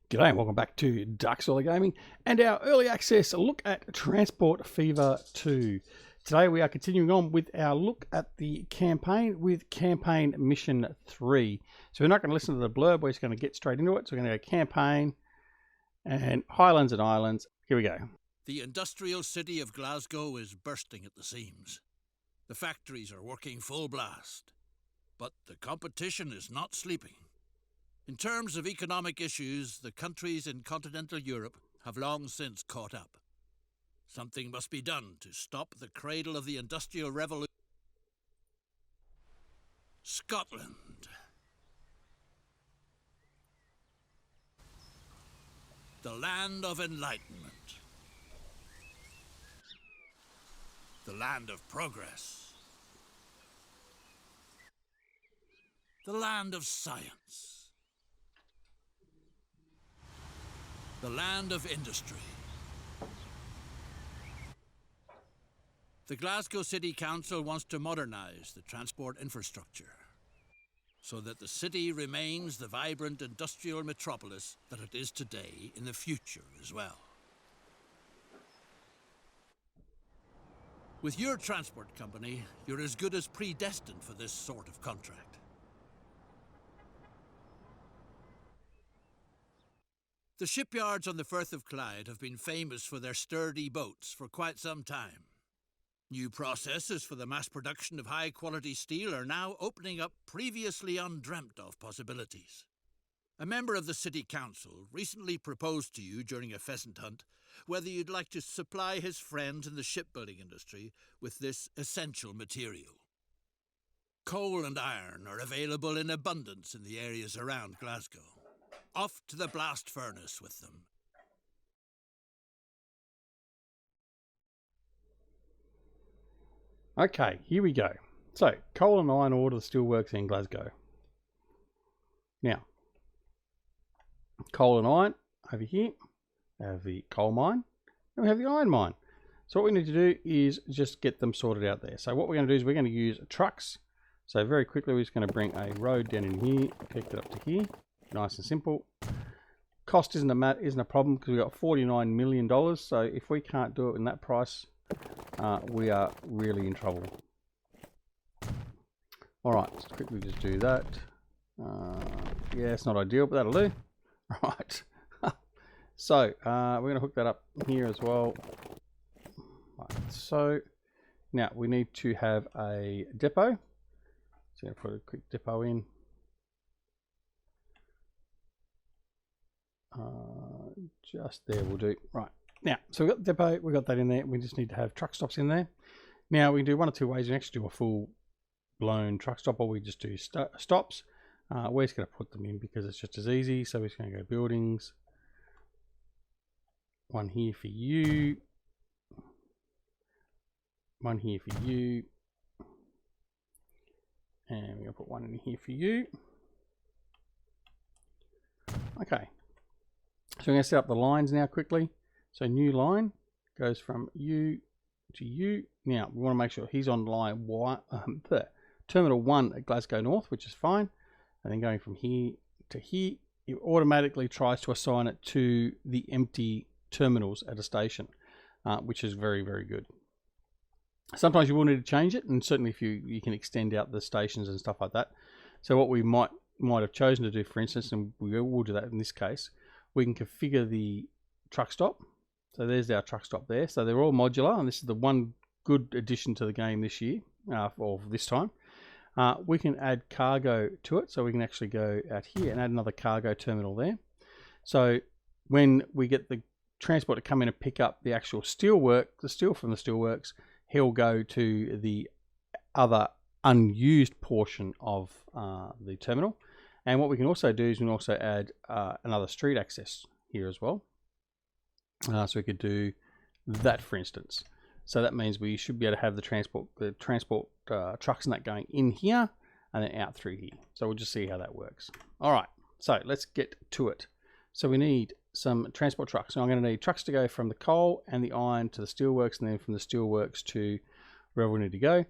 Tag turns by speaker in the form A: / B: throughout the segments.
A: G'day and welcome back to Dark Solar Gaming and our early access look at Transport Fever 2. Today we are continuing on with our look at the campaign with Campaign Mission 3. So we're not going to listen to the blurb, we're just going to get straight into it. So we're going to go Campaign and Highlands and Islands. Here we go.
B: The industrial city of Glasgow is bursting at the seams. The factories are working full blast. But the competition is not sleeping. In terms of economic issues, the countries in continental Europe have long since caught up. Something must be done to stop the cradle of the Industrial Revolution. Scotland. The land of enlightenment. The land of progress. The land of science. The land of industry. The Glasgow City Council wants to modernise the transport infrastructure so that the city remains the vibrant industrial metropolis that it is today in the future as well. With your transport company, you're as good as predestined for this sort of contract. The shipyards on the Firth of Clyde have been famous for their sturdy boats for quite some time. New processes for the mass production of high-quality steel are now opening up previously undreamt-of possibilities. A member of the City Council recently proposed to you during a pheasant hunt whether you'd like to supply his friends in the shipbuilding industry with this essential material. Coal and iron are available in abundance in the areas around Glasgow. Off to the blast furnace with them.
A: Okay, here we go. So, coal and iron ore to the steelworks in Glasgow. Now, coal and iron over here. We have the coal mine and we have the iron mine. So what we need to do is just get them sorted out there. So what we're going to do is we're going to use trucks. So very quickly we're just going to bring a road down in here, connect it up to here. Nice and simple. Cost isn't a problem because we've got $49 million. So if we can't do it in that price, we are really in trouble. All right, let's quickly just do that. Yeah, it's not ideal, but that'll do. Right. So we're going to hook that up here as well. Right, so now we need to have a depot. So I'm going to put a quick depot in. Just there will do. Right, now so we've got the depot, we've got that in there. We just need to have truck stops in there. Now we can do one or two ways. We can actually do a full blown truck stop, or we just do stops. We're just going to put them in because it's just as easy. So we're just going to go buildings, one here for you, one here for you, and we're going to put one in here for you. Okay. So I'm going to set up the lines now quickly. So new line goes from you to you. Now we want to make sure he's on line terminal 1 at Glasgow North, which is fine. And then going from here to here, it automatically tries to assign it to the empty terminals at a station, which is very, very good. Sometimes you will need to change it, and certainly if you can extend out the stations and stuff like that. So what we might have chosen to do, for instance, and we will do that in this case, we can configure the truck stop. So there's our truck stop there. So they're all modular, and this is the one good addition to the game this year, or this time. We can add cargo to it, so we can actually go out here and add another cargo terminal there. So when we get the transport to come in and pick up the actual steelwork, the steel from the steelworks, he'll go to the other unused portion of the terminal. And what we can also do is we can also add another street access here as well. So we could do that, for instance. So that means we should be able to have the transport trucks and that going in here and then out through here. So we'll just see how that works. All right, so let's get to it. So we need some transport trucks. So I'm going to need trucks to go from the coal and the iron to the steelworks, and then from the steelworks to wherever we need to go,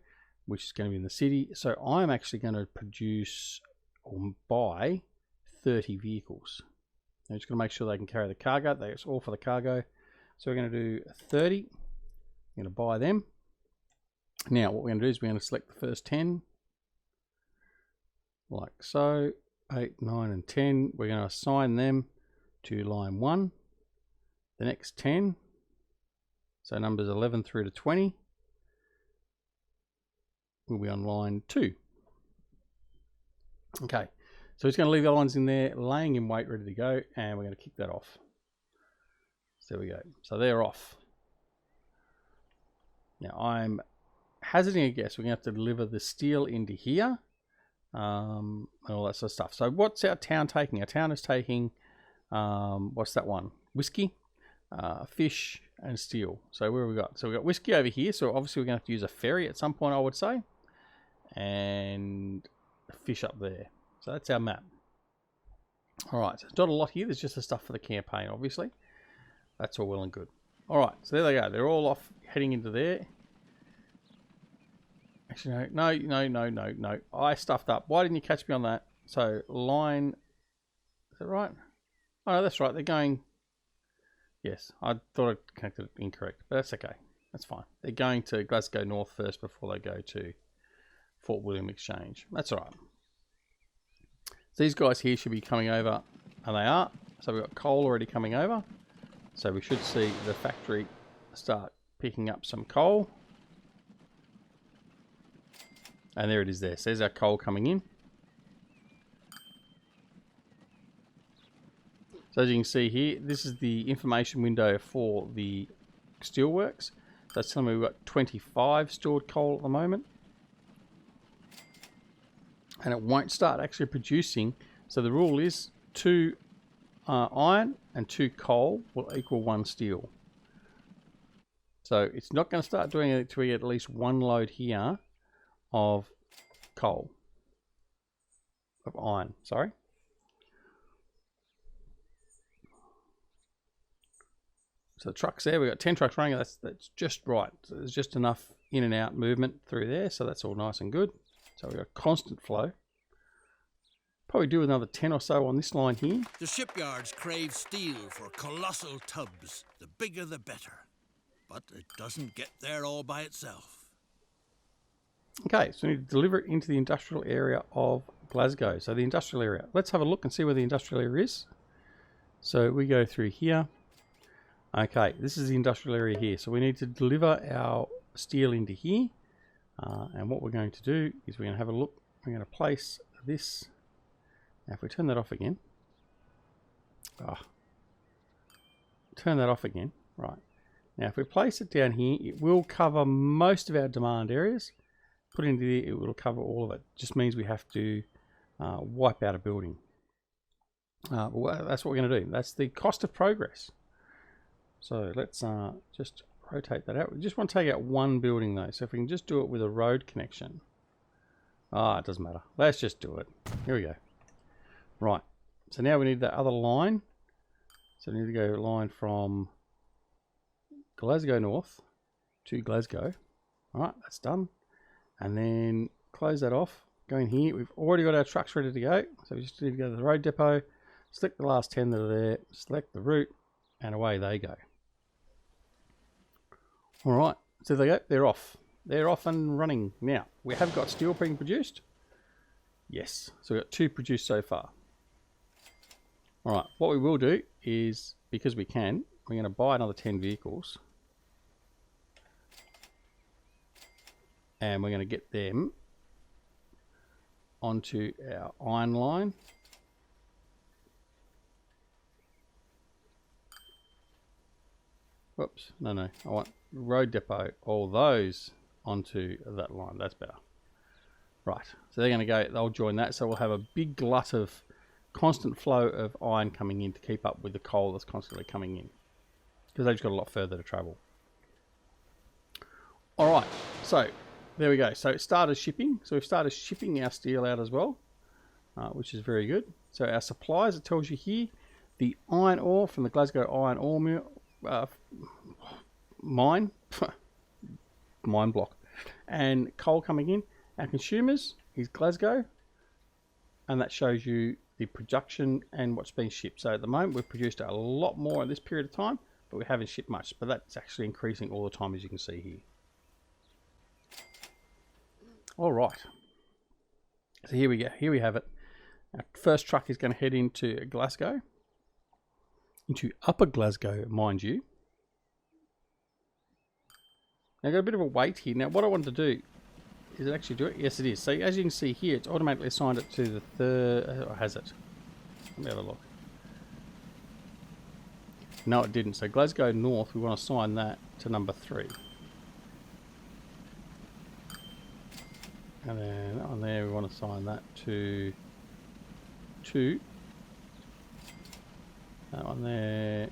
A: which is going to be in the city. So I'm actually going to produce or buy 30 vehicles. They're just going to make sure they can carry the cargo. That's all for the cargo. So we're going to do 30. We're going to buy them. Now what we're going to do is we're going to select the first 10. Like so. 8, 9 and 10. We're going to assign them to line 1. The next 10. So numbers 11 through to 20. Will be on line 2. Okay. So it's going to leave the lines in there, laying in wait, ready to go, and we're going to kick that off. So there we go. So they're off. Now I'm hazarding a guess. We're going to have to deliver the steel into here, and all that sort of stuff. So what's our town taking? Our town is taking, what's that one? Whiskey, fish, and steel. So where have we got? So we've got whiskey over here. So obviously we're going to have to use a ferry at some point, I would say, and fish up there. So that's our map. All right, so it's not a lot here. There's just the stuff for the campaign, obviously. That's all well and good. All right, so there they go. They're all off, heading into there. Actually, no. I stuffed up. Why didn't you catch me on that? So line, is that right? Oh, no, that's right. They're going. Yes, I thought I connected it incorrect, but that's okay. That's fine. They're going to Glasgow North first before they go to Fort William Exchange. That's all right. So these guys here should be coming over, and they are. So we've got coal already coming over. So we should see the factory start picking up some coal. And there it is there. So there's our coal coming in. So as you can see here, this is the information window for the steelworks. That's telling me we've got 25 stored coal at the moment. And it won't start actually producing. So the rule is 2 iron and 2 coal will equal 1 steel. So it's not going to start doing it until we get at least 1 load here of coal. Of iron, sorry. So the trucks there, we've got 10 trucks running. That's just right. So there's just enough in and out movement through there. So that's all nice and good. So we've got constant flow. Probably do another 10 or so on this line here.
B: The shipyards crave steel for colossal tubs. The bigger the better. But it doesn't get there all by itself.
A: Okay, so we need to deliver it into the industrial area of Glasgow. So the industrial area. Let's have a look and see where the industrial area is. So we go through here. Okay, this is the industrial area here. So we need to deliver our steel into here. And what we're going to do is we're going to have a look. We're going to place this. Now if we turn that off again. Turn that off again. Right. Now if we place it down here, it will cover most of our demand areas. Put it into there, it will cover all of it. Just means we have to wipe out a building. Well, that's what we're going to do. That's the cost of progress. So let's just rotate that out. We just want to take out 1 building though. So if we can just do it with a road connection. It doesn't matter. Let's just do it. Here we go. Right. So now we need that other line. So we need to go line from Glasgow North to Glasgow. All right, that's done. And then close that off. Go in here. We've already got our trucks ready to go. So we just need to go to the road depot, select the last 10 that are there, select the route, and away they go. All right, so there they go. They're off. They're off and running. Now, we have got steel being produced. Yes, so we've got 2 produced so far. All right, what we will do is, because we can, we're going to buy another 10 vehicles. And we're going to get them onto our iron line. Whoops, no, I want road depot, all those onto that line. That's better. Right, so they're going to go, they'll join that. So we'll have a big glut of constant flow of iron coming in to keep up with the coal that's constantly coming in. Because they've just got a lot further to travel. All right, so there we go. So it started shipping. So we've started shipping our steel out as well, which is very good. So our supplies, it tells you here, the iron ore from the Glasgow iron ore mill, mine block, and coal coming in. Our consumers is Glasgow, and that shows you the production and what's been shipped. So at the moment we've produced a lot more in this period of time, but we haven't shipped much. But that's actually increasing all the time, as you can see here. All right. So here we go. Here we have it. Our first truck is going to head into Glasgow. Into Upper Glasgow, mind you. Now I've got a bit of a wait here. Now what I wanted to do, is it actually do it? Yes it is. So as you can see here, it's automatically assigned it to the third, or has it? Let me have a look. No it didn't. So Glasgow North, we want to assign that to number 3. And then on there we want to assign that to 2. That one there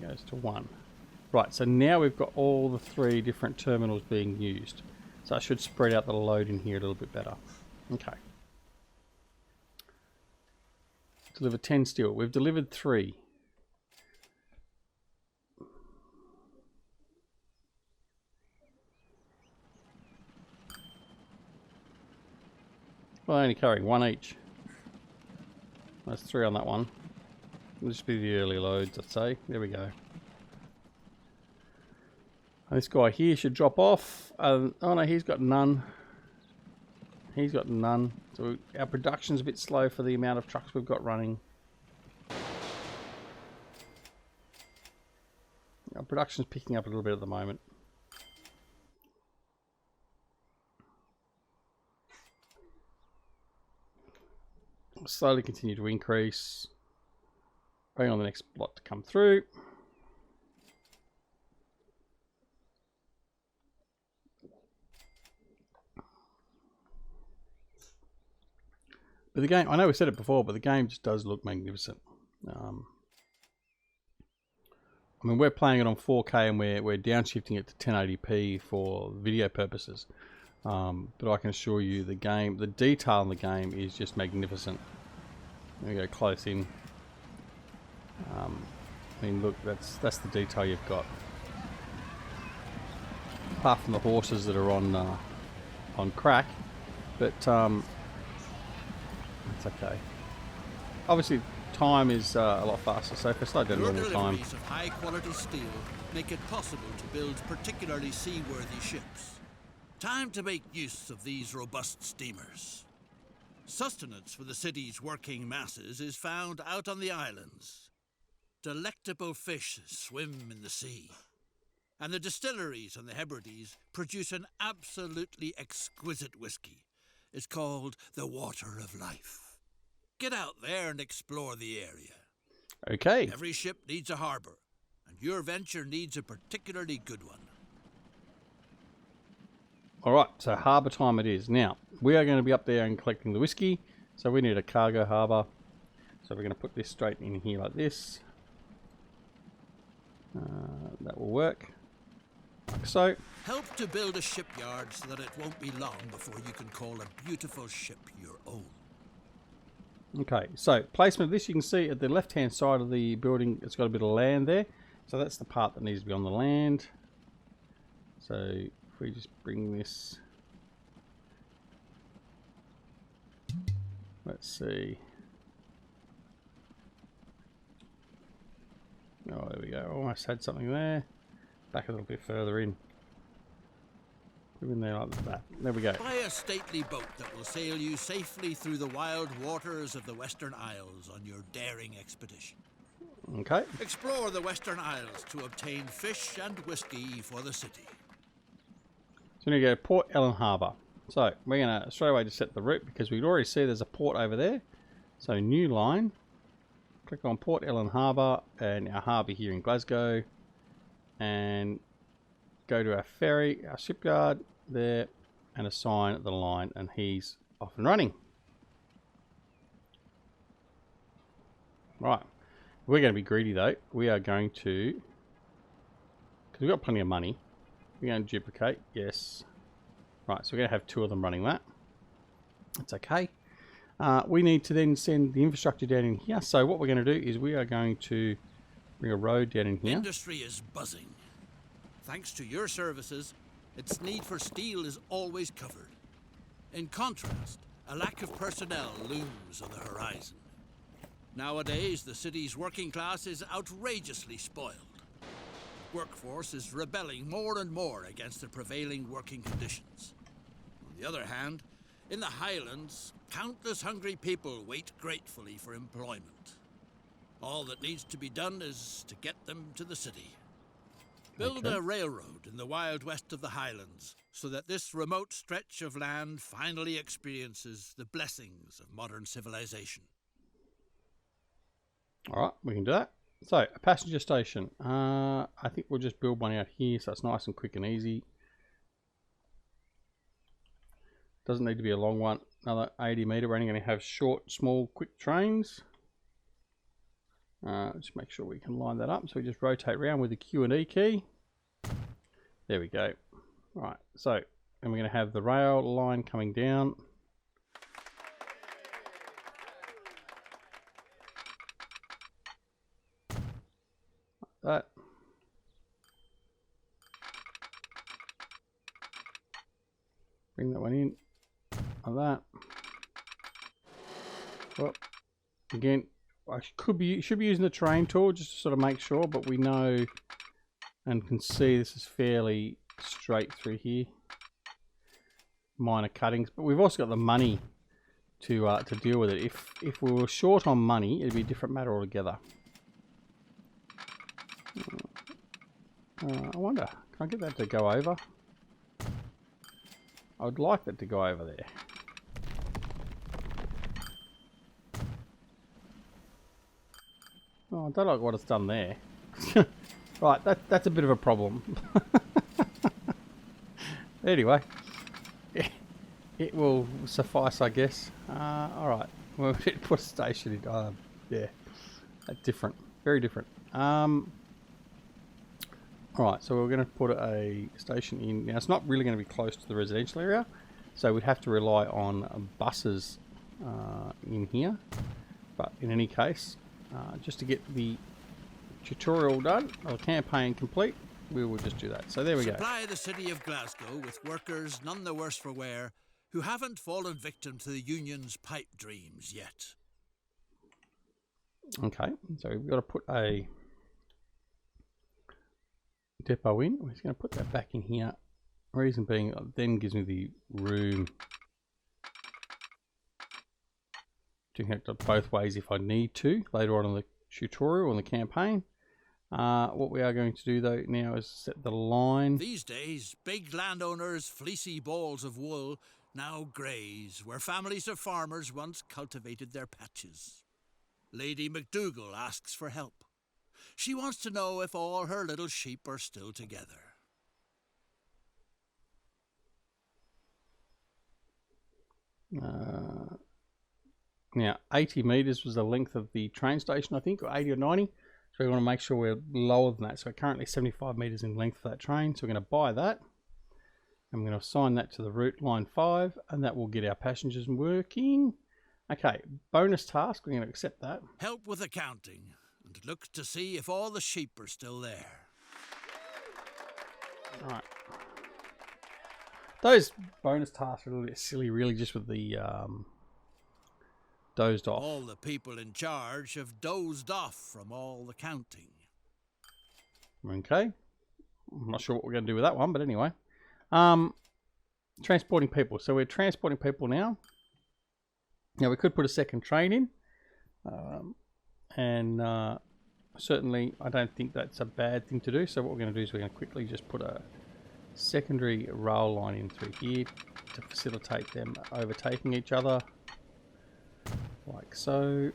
A: goes to 1. Right, so now we've got all the 3 different terminals being used. So I should spread out the load in here a little bit better. Okay. Deliver 10 steel. We've delivered 3. Well, only carrying 1 each. That's 3 on that one. This should be the early loads, I'd say. There we go. And this guy here should drop off. Oh no, he's got none. He's got none. So our production's a bit slow for the amount of trucks we've got running. Our production's picking up a little bit at the moment. We'll slowly continue to increase. Waiting on the next lot to come through. But the game, I know we said it before, but the game just does look magnificent. I mean, we're playing it on 4K and we're downshifting it to 1080p for video purposes. But I can assure you the game, the detail in the game is just magnificent. There we go, close in. I mean, look, that's the detail you've got. Apart from the horses that are on crack, but it's okay. Obviously, time is a lot faster, so if I slow down normal time.
B: Deliveries of high-quality steel make it possible to build particularly seaworthy ships. Time to make use of these robust steamers. Sustenance for the city's working masses is found out on the islands. Delectable fish swim in the sea. And the distilleries on the Hebrides produce an absolutely exquisite whiskey. It's called the Water of Life. Get out there and explore the area.
A: Okay.
B: Every ship needs a harbour, and your venture needs a particularly good one.
A: Alright, so harbour time it is. Now, we are going to be up there and collecting the whiskey, so we need a cargo harbour. So we're going to put this straight in here like this. That will work. Like so.
B: Help to build a shipyard so that it won't be long before you can call a beautiful ship your own.
A: Okay, so placement of this, you can see at the left-hand side of the building, it's got a bit of land there. So that's the part that needs to be on the land. So if we just bring this, let's see. Oh, there we go. Almost had something there. Back a little bit further in. Put in there like that. There we go.
B: Buy a stately boat that will sail you safely through the wild waters of the Western Isles on your daring expedition.
A: Okay.
B: Explore the Western Isles to obtain fish and whiskey for the city.
A: So we're going to go to Port Ellen Harbour. So we're going to straight away just set the route because we can already see there's a port over there. So new line. Click on Port Ellen Harbour and our harbour here in Glasgow. And go to our ferry, our shipyard there, and assign the line, and he's off and running. Right, we're going to be greedy though. We are going to, because we've got plenty of money, we're going to duplicate, yes. Right, so we're going to have 2 of them running that. That's okay. We need to then send the infrastructure down in here. So what we're going to do is we are going to bring a road down in here.
B: Industry is buzzing. Thanks to your services, its need for steel is always covered. In contrast, a lack of personnel looms on the horizon. Nowadays, the city's working class is outrageously spoiled. Workforce is rebelling more and more against the prevailing working conditions. On the other hand, in the Highlands, countless hungry people wait gratefully for employment. All that needs to be done is to get them to the city. Build a railroad in the wild west of the Highlands so that this remote stretch of land finally experiences the blessings of modern civilization.
A: Alright, we can do that. So, a passenger station. I think we'll just build one out here so it's nice and quick and easy. Doesn't need to be a long one. Another 80 metre. We're only going to have short, small, quick trains. Just make sure we can line that up. So we just rotate around with the Q and E key. There we go. Right, so, and we're going to have the rail line coming down. Like that. Bring that one in. Like that. Well, again, I should be using the terrain tool just to sort of make sure, but we know and can see this is fairly straight through here. Minor cuttings, but we've also got the money to deal with it. If we were short on money, it'd be a different matter altogether. I wonder, can I get that to go over? I would like that to go over there. Oh, I don't like what it's done there. Right, that's a bit of a problem. Anyway, it will suffice, I guess. Alright, we'll put a station in. Yeah, that's different. Very different. Alright, so we're going to put a station in. Now, it's not really going to be close to the residential area, so we'd have to rely on buses in here. But in any case, just to get the tutorial done, or the campaign complete, we will just do that. So there we go.
B: Supply the city of Glasgow with workers none the worse for wear who haven't fallen victim to the union's pipe dreams yet.
A: Okay, so we've got to put a depot in. We're just going to put that back in here. Reason being, it then gives me the room to connect it both ways if I need to later on in the tutorial and the campaign. What we are going to do though now is set the line.
B: These days, big landowners' fleecy balls of wool now graze where families of farmers once cultivated their patches. Lady McDougall asks for help. She wants to know if all her little sheep are still together.
A: Now, 80 metres was the length of the train station, I think, or 80 or 90. So we want to make sure we're lower than that. So we're currently 75 metres in length for that train. So we're going to buy that. I'm going to assign that to the route line 5, and that will get our passengers working. Okay, bonus task, we're going to accept that.
B: Help with accounting, and look to see if all the sheep are still there.
A: Alright. Those bonus tasks are a little bit silly, really, just with the dozed off.
B: All the people in charge have dozed off from all the counting.
A: Okay. I'm not sure what we're going to do with that one, but anyway. Transporting people. So we're transporting people now. Now we could put a second train in. Certainly I don't think that's a bad thing to do. So what we're going to do is we're going to quickly just put a secondary rail line in through here to facilitate them overtaking each other. Like so.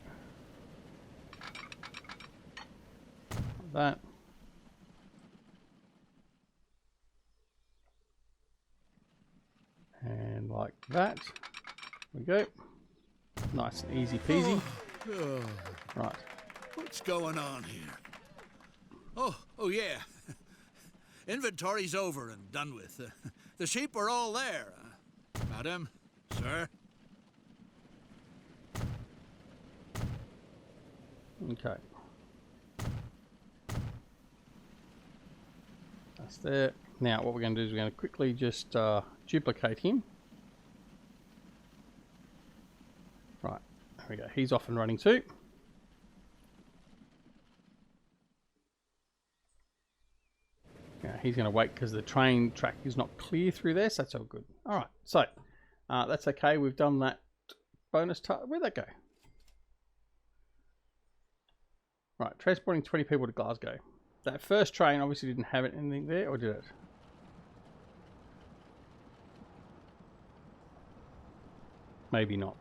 A: Like that. And like that. There we go. Nice and easy peasy. Right.
B: What's going on here? Oh yeah. Inventory's over and done with. The sheep are all there. Madam, sir.
A: Okay. That's there. Now what we're going to do is we're going to quickly just duplicate him. Right, there we go. He's off and running too. Yeah, he's going to wait because the train track is not clear through there, so that's all good. All right, so that's okay. We've done that bonus task. Where'd that go? Right, transporting 20 people to Glasgow. That first train obviously didn't have anything there, or did it? Maybe not.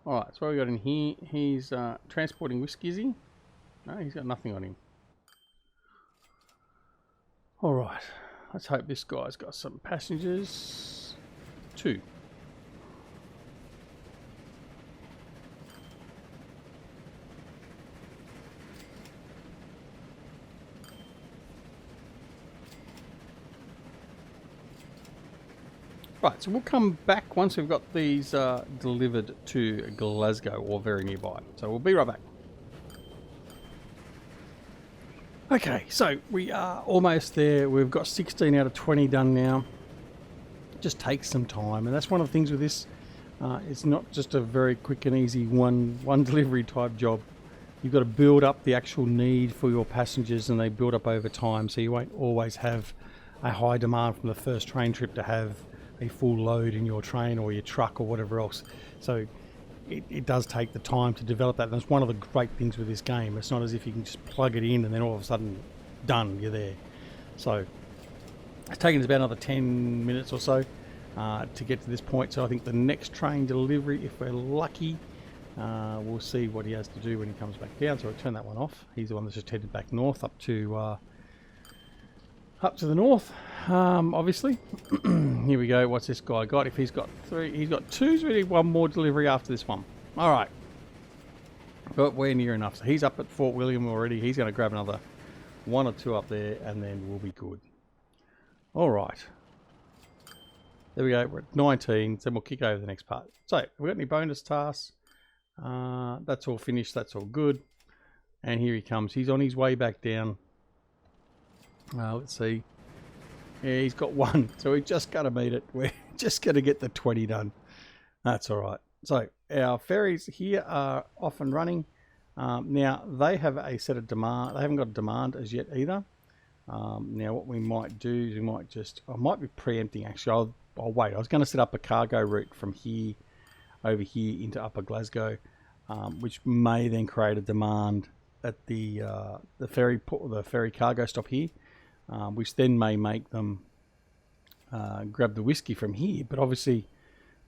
A: Alright, so what we got in here? He's transporting whiskey, is he? No, he's got nothing on him. Alright, let's hope this guy's got some passengers. 2. Right, so we'll come back once we've got these delivered to Glasgow or very nearby. So we'll be right back. Okay, so we are almost there. We've got 16 out of 20 done now. It just takes some time, and that's one of the things with this. It's not just a very quick and easy one delivery type job. You've got to build up the actual need for your passengers, and they build up over time, so you won't always have a high demand from the first train trip to have a full load in your train or your truck or whatever else. So it does take the time to develop that. And that's one of the great things with this game. It's not as if you can just plug it in and then all of a sudden, done, you're there. So it's taken us about another 10 minutes or so to get to this point. So I think the next train delivery, if we're lucky, we'll see what he has to do when he comes back down. So I'll turn that one off. He's the one that's just headed back north up to the north, obviously. Here we go. What's this guy got? If he's got 3, he's got 2, so we need 1 more delivery after this one. All right. But we're near enough. So he's up at Fort William already. He's going to grab another 1 or 2 up there, and then we'll be good. All right. There we go. We're at 19, so we'll kick over the next part. So, have we got any bonus tasks? That's all finished. That's all good. And here he comes. He's on his way back down. Let's see. Yeah, he's got 1, so we just got to meet it. We're just going to get the 20 done. That's all right. So our ferries here are off and running. Now they have a set of demand. They haven't got a demand as yet either. Now what we might do is we might just, I might be preempting actually. I'll wait. I was going to set up a cargo route from here over here into Upper Glasgow, which may then create a demand at the ferry cargo stop here. Which then may make them grab the whiskey from here. But obviously,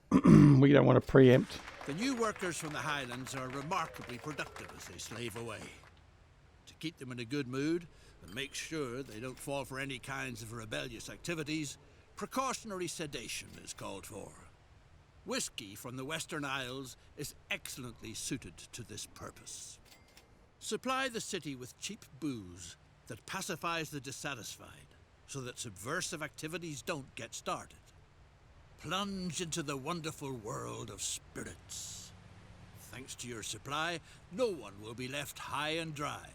A: we don't want to preempt.
B: The new workers from the Highlands are remarkably productive as they slave away. To keep them in a good mood and make sure they don't fall for any kinds of rebellious activities, precautionary sedation is called for. Whiskey from the Western Isles is excellently suited to this purpose. Supply the city with cheap booze that pacifies the dissatisfied, so that subversive activities don't get started. Plunge into the wonderful world of spirits. Thanks to your supply, no one will be left high and dry.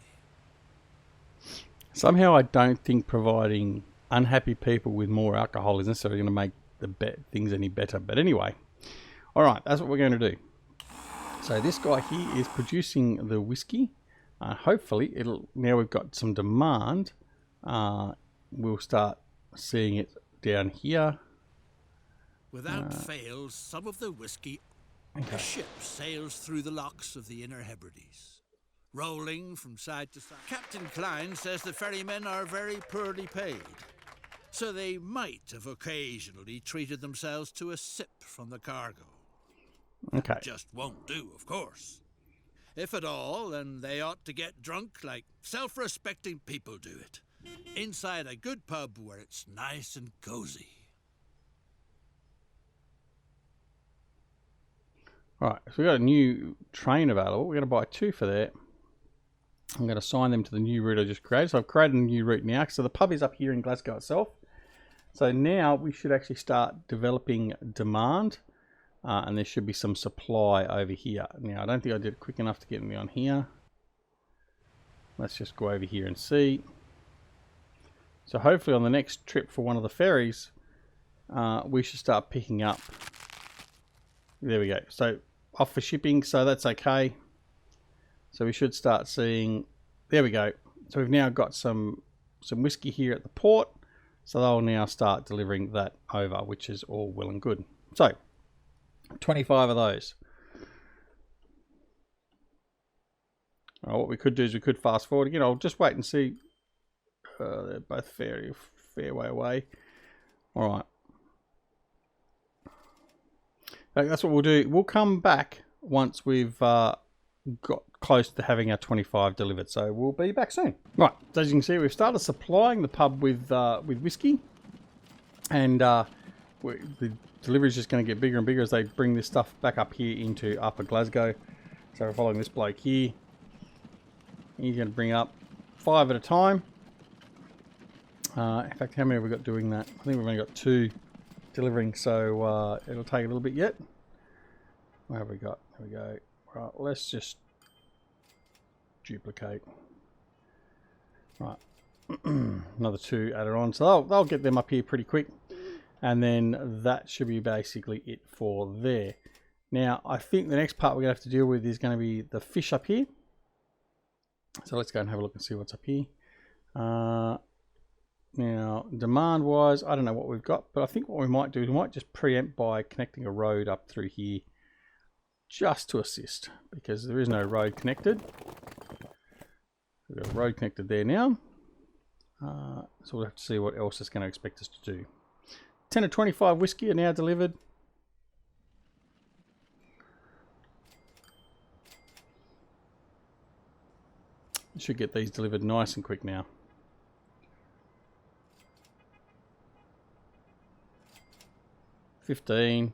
A: Somehow I don't think providing unhappy people with more alcohol is necessarily going to make the things any better. But anyway, all right, that's what we're going to do. So this guy here is producing the whiskey. Hopefully, now we've got some demand, we'll start seeing it down here.
B: Without fail, some of the whiskey on the ship sails through the locks of the Inner Hebrides, rolling from side to side. Captain Klein says the ferrymen are very poorly paid, so they might have occasionally treated themselves to a sip from the cargo.
A: Okay.
B: That just won't do, of course. If at all, then they ought to get drunk like self-respecting people do it, inside a good pub where it's nice and cozy.
A: Right, so we've got a new train available. We're going to buy 2 for that. I'm going to assign them to the new route I just created. So I've created a new route now. So the pub is up here in Glasgow itself. So now we should actually start developing demand. And there should be some supply over here. Now, I don't think I did it quick enough to get me on here. Let's just go over here and see. So hopefully on the next trip for one of the ferries, we should start picking up. There we go. So off for shipping, so that's okay. So we should start seeing, there we go. So we've now got some whiskey here at the port. So they'll now start delivering that over, which is all well and good. So 25 of those. What we could do is we could fast forward again. I'll just wait and see. They're both fair way away. All right. That's what we'll do. We'll come back once we've got close to having our 25 delivered. So we'll be back soon. Right. So as you can see, we've started supplying the pub with whiskey, and the delivery is just going to get bigger and bigger as they bring this stuff back up here into Upper Glasgow. So we're following this bloke here. He's going to bring up 5 at a time. In fact, how many have we got doing that? I think we've only got 2 delivering, so it'll take a little bit yet. Where have we got? There we go. Right, let's just duplicate. Right, another 2 added on, so they'll get them up here pretty quick, and then that should be basically it for there. Now, I think the next part we're going to have to deal with is going to be the fish up here. So let's go and have a look and see what's up here. Now, demand-wise, I don't know what we've got, but I think what we might do is we might just preempt by connecting a road up through here just to assist, because there is no road connected. We've got a road connected there now. So we'll have to see what else it's going to expect us to do. 10 of 25 whiskey are now delivered. Should get these delivered nice and quick now. $15.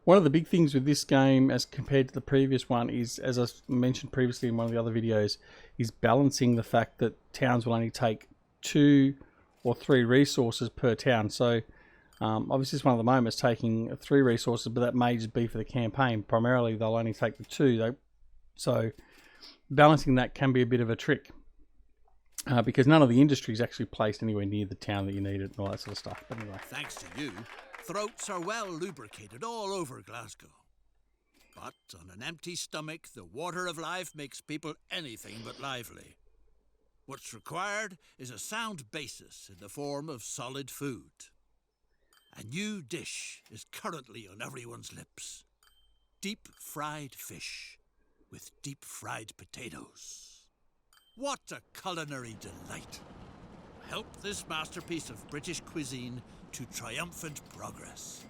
A: One of the big things with this game as compared to the previous one is, as I mentioned previously in one of the other videos, is balancing the fact that towns will only take 2 or 3 resources per town. So obviously this one at the moment is taking 3 resources, but that may just be for the campaign. Primarily they'll only take the 2. So balancing that can be a bit of a trick. Because none of the industry is actually placed anywhere near the town that you need it and all that sort of stuff. But anyway.
B: Thanks to you, throats are well lubricated all over Glasgow. But on an empty stomach, the water of life makes people anything but lively. What's required is a sound basis in the form of solid food. A new dish is currently on everyone's lips. Deep fried fish with deep fried potatoes. What a culinary delight! Help this masterpiece of British cuisine to triumphant progress.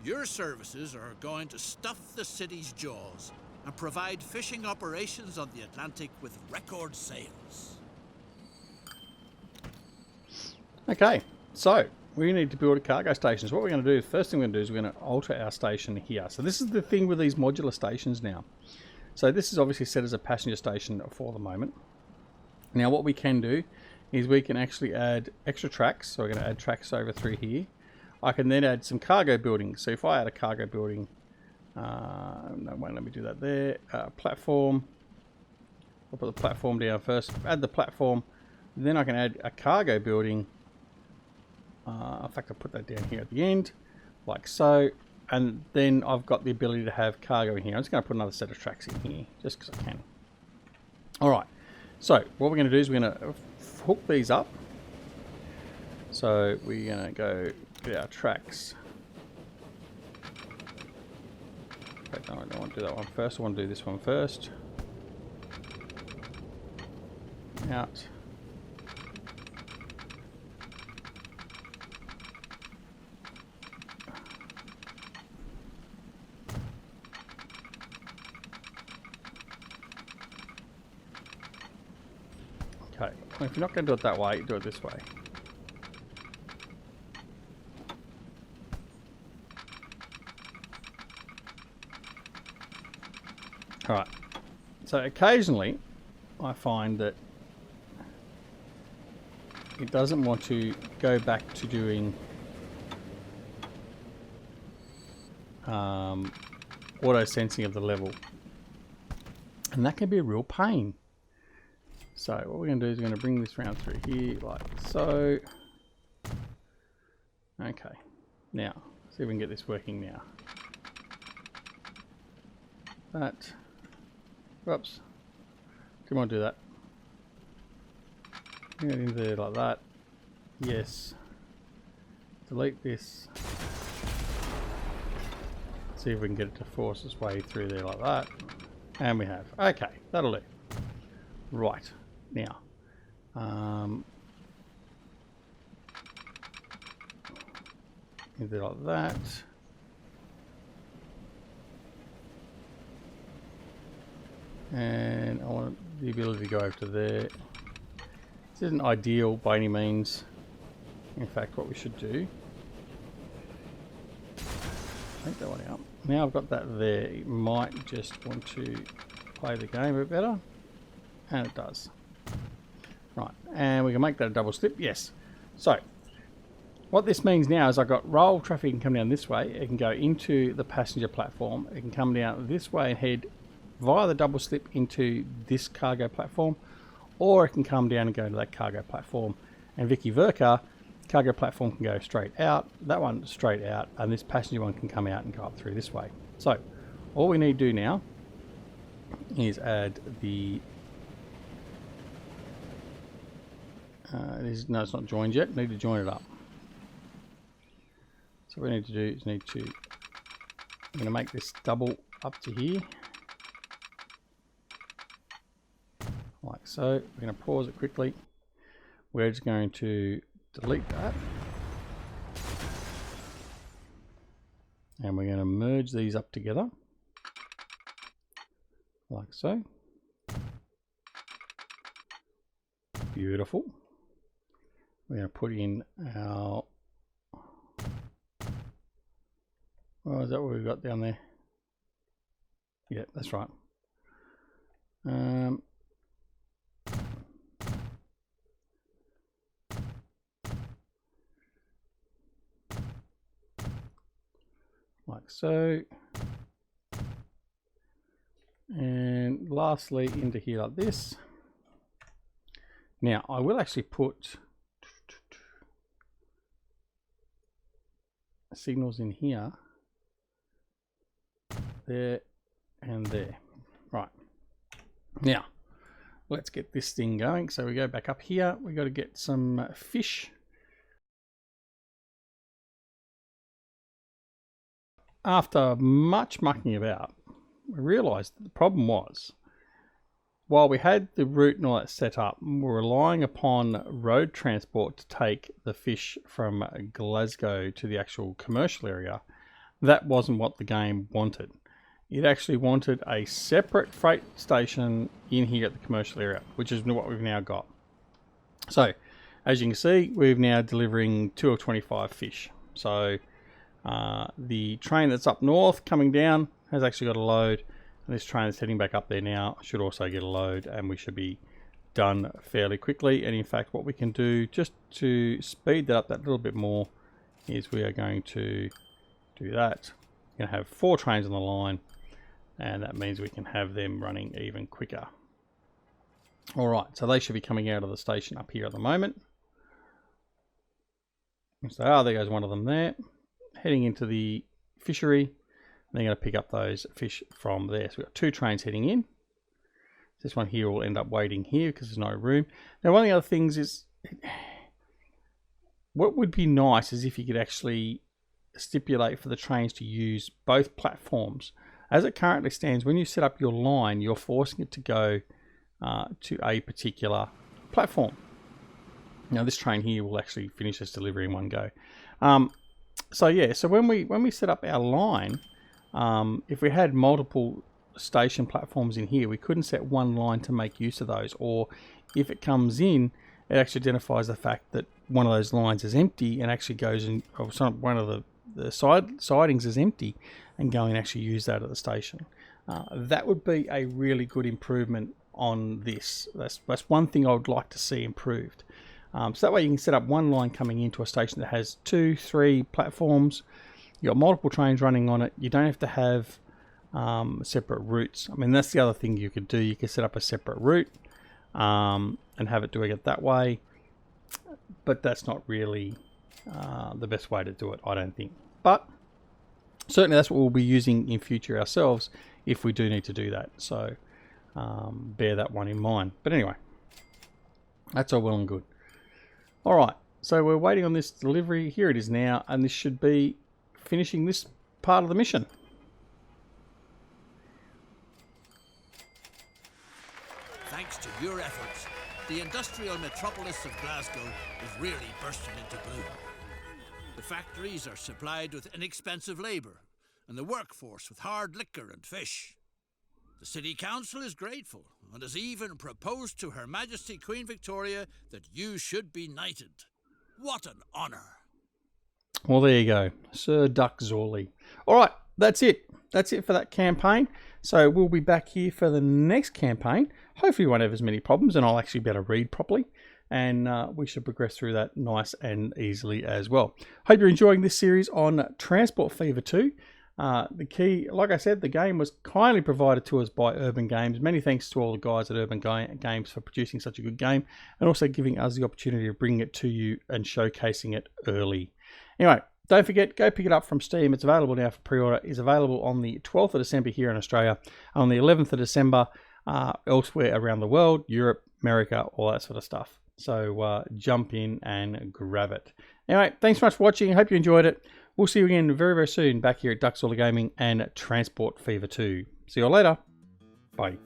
B: Your services are going to stuff the city's jaws and provide fishing operations on the Atlantic with record sales.
A: Okay, so we need to build a cargo station. So what we're going to do, first thing we're going to do is we're going to alter our station here. So this is the thing with these modular stations now. So this is obviously set as a passenger station for the moment. Now what we can do is we can actually add extra tracks. So we're going to add tracks over through here. I can then add some cargo buildings. So if I add a cargo building, no, wait, let me do that there. Platform. I'll put the platform down first. Add the platform. Then I can add a cargo building. In fact, I'll put that down here at the end, like so. And then I've got the ability to have cargo in here. I'm just going to put another set of tracks in here, just because I can. All right. So what we're going to do is we're going to hook these up. So we're going to go get our tracks. Wait, no, I don't want to do that one first. I want to do this one first. Out. Okay, well, if you're not going to do it that way, do it this way. Alright, so occasionally I find that it doesn't want to go back to doing auto sensing of the level, and that can be a real pain. So what we're going to do is we're going to bring this round through here like so. Okay, now see if we can get this working now. that. Whoops. Didn't want to do that. Bring it in there like that. Yes. Delete this. See if we can get it to force its way through there like that. And we have. Okay, that'll do. Right. Now. In there like that. And I want the ability to go over to there. This isn't ideal by any means. In fact, what we should do, take that one out. Now I've got that there, it might just want to play the game a bit better. And it does. Right, and we can make that a double slip, yes. So, what this means now is I've got rail traffic can come down this way, it can go into the passenger platform, it can come down this way and head via the double slip into this cargo platform, or it can come down and go to that cargo platform. And Vicky Verka, cargo platform can go straight out, that one straight out, and this passenger one can come out and go up through this way. So all we need to do now is add the no, it's not joined yet, need to join it up. So what we need to do is I'm going to make this double up to here. Like so. We're going to pause it quickly. We're just going to delete that. And we're going to merge these up together. Like so. Beautiful. We're going to put in our... Oh, is that what we've got down there? Yeah, that's right. Like so. And lastly into here like this. Now I will actually put signals in here, there and there. Right, now let's get this thing going. So we go back up here, we got to get some fish. After much mucking about, we realized the problem was, while we had the route and all that set up, we're relying upon road transport to take the fish from Glasgow to the actual commercial area. That wasn't what the game wanted. It actually wanted a separate freight station in here at the commercial area, which is what we've now got. So, as you can see, we're now delivering 2 of 25 fish. So, the train that's up north coming down has actually got a load. And this train that's heading back up there now should also get a load, and we should be done fairly quickly. And in fact, what we can do just to speed that up that little bit more is we are going to do that. We're going to have 4 trains on the line, and that means we can have them running even quicker. All right, so they should be coming out of the station up here at the moment. So, there goes one of them there, heading into the fishery. They're going to pick up those fish from there. So we've got 2 trains heading in. This one here will end up waiting here because there's no room. Now, one of the other things is, what would be nice is if you could actually stipulate for the trains to use both platforms. As it currently stands, when you set up your line, you're forcing it to go to a particular platform. Now, this train here will actually finish this delivery in one go. So yeah, so when we set up our line, if we had multiple station platforms in here, we couldn't set one line to make use of those. Or if it comes in, it actually identifies the fact that one of those lines is empty and actually goes in, or one of the sidings is empty, and go and actually use that at the station. That would be a really good improvement on this. That's one thing I would like to see improved. So that way you can set up one line coming into a station that has 2, 3 platforms. You've got multiple trains running on it. You don't have to have separate routes. I mean, that's the other thing you could do. You could set up a separate route and have it doing it that way. But that's not really the best way to do it, I don't think. But certainly that's what we'll be using in future ourselves, if we do need to do that. So bear that one in mind. But anyway, that's all well and good. All right, so we're waiting on this delivery. Here it is now, and this should be finishing this part of the mission.
B: Thanks to your efforts, the industrial metropolis of Glasgow is really bursting into bloom. The factories are supplied with inexpensive labour, and the workforce with hard liquor and fish. The City Council is grateful, and has even proposed to Her Majesty Queen Victoria that you should be knighted. What an honour!
A: Well, there you go, Sir Duck Zorley. All right, that's it. That's it for that campaign. So we'll be back here for the next campaign. Hopefully we won't have as many problems and I'll actually be able to read properly. And we should progress through that nice and easily as well. Hope you're enjoying this series on Transport Fever 2. The key, like I said, the game was kindly provided to us by Urban Games. Many thanks to all the guys at Urban Games for producing such a good game and also giving us the opportunity of bringing it to you and showcasing it early. Anyway, don't forget, go pick it up from Steam. It's available now for pre-order. It's available on the 12th of December here in Australia, on the 11th of December elsewhere around the world, Europe, America, all that sort of stuff. So jump in and grab it. Anyway, thanks so much for watching. I hope you enjoyed it. We'll see you again very, very soon back here at Duck Gaming and Transport Fever 2. See you all later. Bye.